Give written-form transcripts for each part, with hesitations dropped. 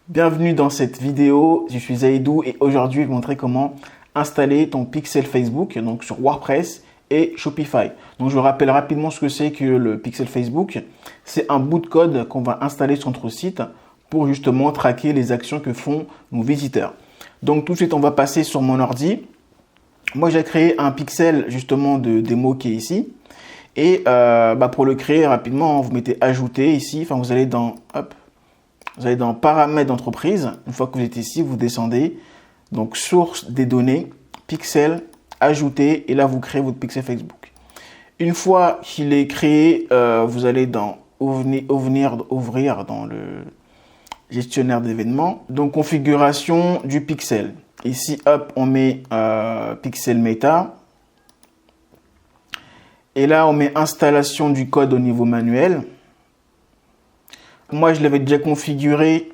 Bienvenue dans cette vidéo, je suis Zaidou et aujourd'hui je vais vous montrer comment installer ton pixel Facebook donc sur WordPress et Shopify. Donc je vous rappelle rapidement ce que c'est que le pixel Facebook. C'est un bout de code qu'on va installer sur notre site pour justement traquer les actions que font nos visiteurs. Donc tout de suite on va passer sur mon ordi. Moi j'ai créé un pixel justement de démo qui est ici. Et pour le créer rapidement, vous mettez ajouter ici, enfin vous allez dans paramètres d'entreprise. Une fois que vous êtes ici, vous descendez, donc source des données, pixel, ajouter, et là vous créez votre pixel Facebook. Une fois qu'il est créé, vous allez dans ouvrir dans le gestionnaire d'événements, donc configuration du pixel. Ici, hop, on met pixel meta. Et là, on met installation du code au niveau manuel. Moi, je l'avais déjà configuré.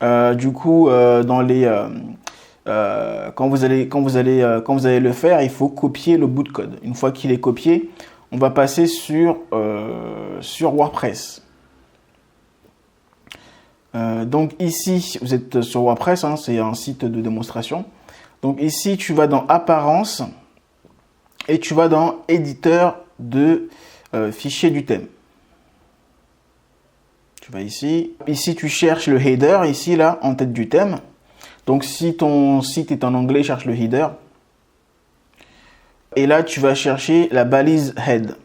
Dans les quand vous allez le faire, il faut copier le bout de code. Une fois qu'il est copié, on va passer sur WordPress. Donc ici, vous êtes sur WordPress, hein, c'est un site de démonstration. Donc ici, tu vas dans Apparence et tu vas dans Éditeur de fichier du thème. Tu vas ici. Ici, tu cherches le header, ici, là, en tête du thème. Donc, si ton site est en anglais, cherche le header. Et là, tu vas chercher la balise head,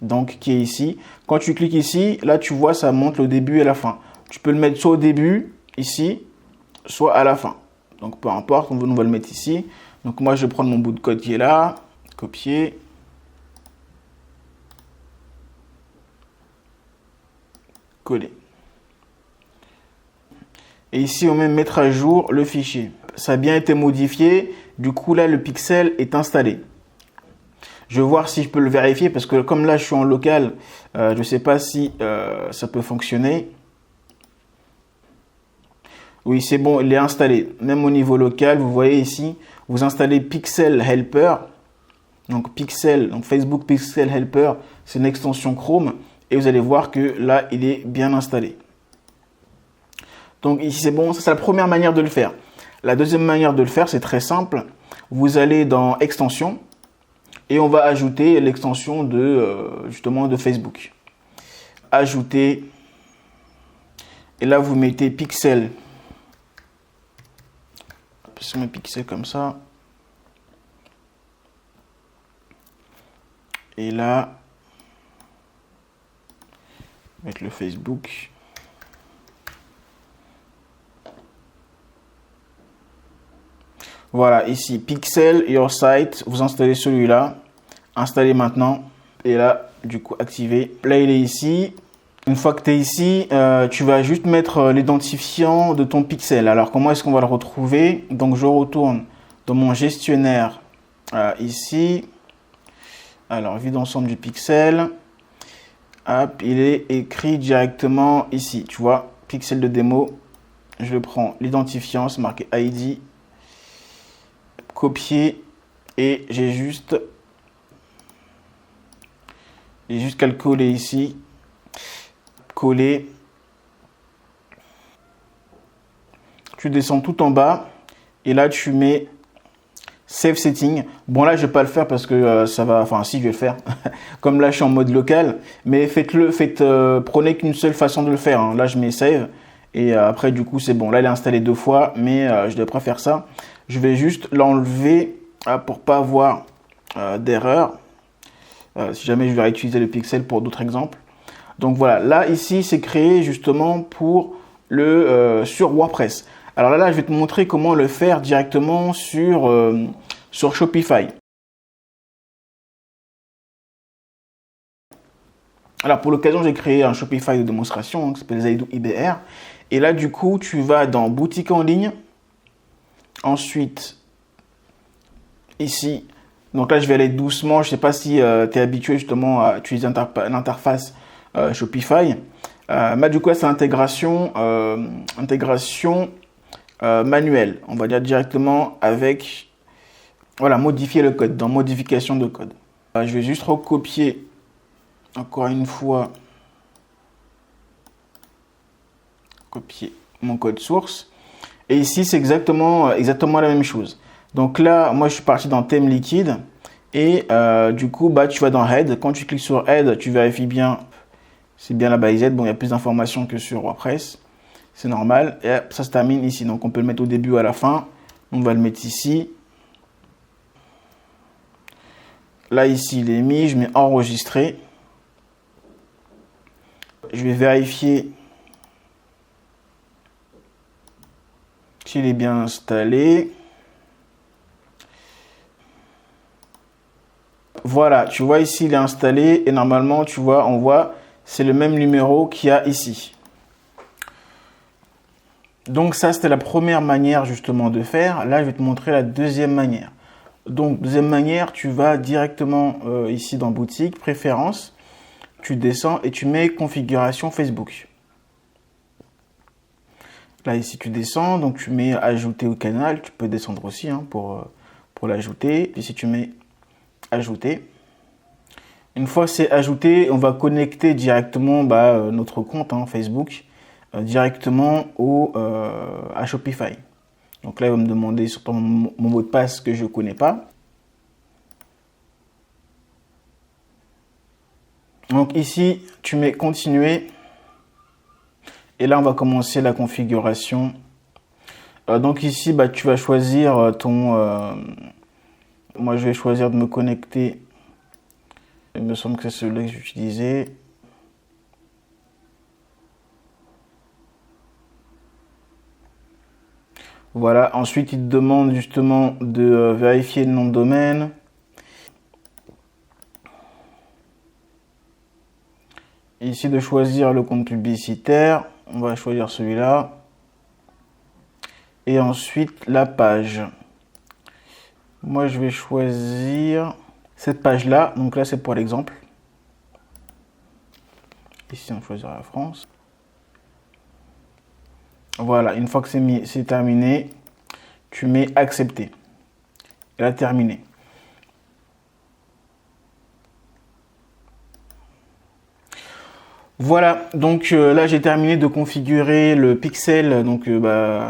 donc qui est ici. Quand tu cliques ici, là, tu vois, ça montre le début et la fin. Tu peux le mettre soit au début, ici, soit à la fin. Donc, peu importe, on va le mettre ici. Donc, moi, je vais prendre mon bout de code qui est là, copier. Coller. Et ici, on met mettre à jour le fichier. Ça a bien été modifié. Du coup, là, le pixel est installé. Je vais voir si je peux le vérifier parce que comme là, je suis en local, je ne sais pas si ça peut fonctionner. Oui, c'est bon, il est installé. Même au niveau local, vous voyez ici, vous installez Pixel Helper. Donc, Facebook Pixel Helper, c'est une extension Chrome. Et vous allez voir que là, il est bien installé. Donc ici, c'est bon. Ça, c'est la première manière de le faire. La deuxième manière de le faire, c'est très simple. Vous allez dans Extensions et on va ajouter l'extension justement de Facebook. Ajouter. Et là, vous mettez Pixel. Je mets Pixel comme ça. Et là, mettre le Facebook. Voilà, ici, Pixel, Your Site, vous installez celui-là. Installez maintenant. Et là, du coup, activer. Là, il est ici. Une fois que tu es ici, tu vas juste mettre l'identifiant de ton pixel. Alors, comment est-ce qu'on va le retrouver? Donc, je retourne dans mon gestionnaire ici. Alors, vue d'ensemble du pixel. Hop, il est écrit directement ici. Tu vois, pixel de démo. Je prends l'identifiant, c'est marqué ID. Copier. Et j'ai juste qu'à le coller ici. Coller. Tu descends tout en bas. Et là, tu mets Save Setting. Bon, là, je vais pas le faire parce que ça va... Enfin, si, je vais le faire. Comme là, je suis en mode local. Mais prenez qu'une seule façon de le faire. Hein. Là, je mets Save. Et après, du coup, c'est bon. Là, il est installé 2 fois. Mais je devrais pas faire ça. Je vais juste l'enlever pour pas avoir d'erreur. Si jamais je vais réutiliser le pixel pour d'autres exemples. Donc voilà. Là, ici, c'est créé justement pour sur WordPress. Alors là, je vais te montrer comment le faire directement sur Shopify. Alors pour l'occasion, j'ai créé un Shopify de démonstration qui s'appelle Zaidou IBR. Et là, du coup, tu vas dans boutique en ligne. Ensuite, ici, donc là, je vais aller doucement. Je ne sais pas si tu es habitué justement à utiliser l'interface Shopify. Du coup, c'est intégration manuel, on va dire directement avec, voilà, modifier le code, dans modification de code. Je vais juste recopier encore une fois, copier mon code source. Et ici, c'est exactement la même chose. Donc là, moi, je suis parti dans thème liquide. Et du coup, bah, tu vas dans Head. Quand tu cliques sur Head, tu vérifies bien, c'est bien la base. Bon, il y a plus d'informations que sur WordPress. C'est normal. Et ça se termine ici. Donc, on peut le mettre au début ou à la fin. On va le mettre ici. Là, ici, il est mis. Je mets enregistrer. Je vais vérifier s'il est bien installé. Voilà, tu vois ici, il est installé et normalement, tu vois, on voit, c'est le même numéro qu'il y a ici. Donc ça, c'était la première manière justement de faire. Là, je vais te montrer la deuxième manière. Donc, deuxième manière, tu vas directement ici dans boutique, préférences, tu descends et tu mets configuration Facebook. Là, ici, tu descends, donc tu mets ajouter au canal. Tu peux descendre aussi hein, pour l'ajouter. Ici, tu mets ajouter. Une fois c'est ajouté, on va connecter directement notre compte hein, Facebook directement à Shopify. Donc là, il va me demander surtout mon mot de passe que je ne connais pas. Donc ici, tu mets continuer. Et là, on va commencer la configuration. Donc ici, tu vas choisir moi, je vais choisir de me connecter. Il me semble que c'est celui-là que j'utilisais. Voilà. Ensuite, il te demande justement de vérifier le nom de domaine. Ici, de choisir le compte publicitaire. On va choisir celui-là. Et ensuite, la page. Moi, je vais choisir cette page-là. Donc là, c'est pour l'exemple. Ici, on choisira la France. Voilà, une fois que c'est terminé, tu mets accepter. Et là, terminé. Voilà, donc là j'ai terminé de configurer le pixel donc,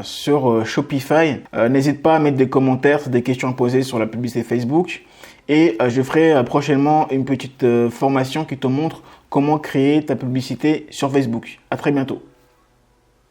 sur Shopify. N'hésite pas à mettre des commentaires, des questions à poser sur la publicité Facebook. Et je ferai prochainement une petite formation qui te montre comment créer ta publicité sur Facebook. À très bientôt.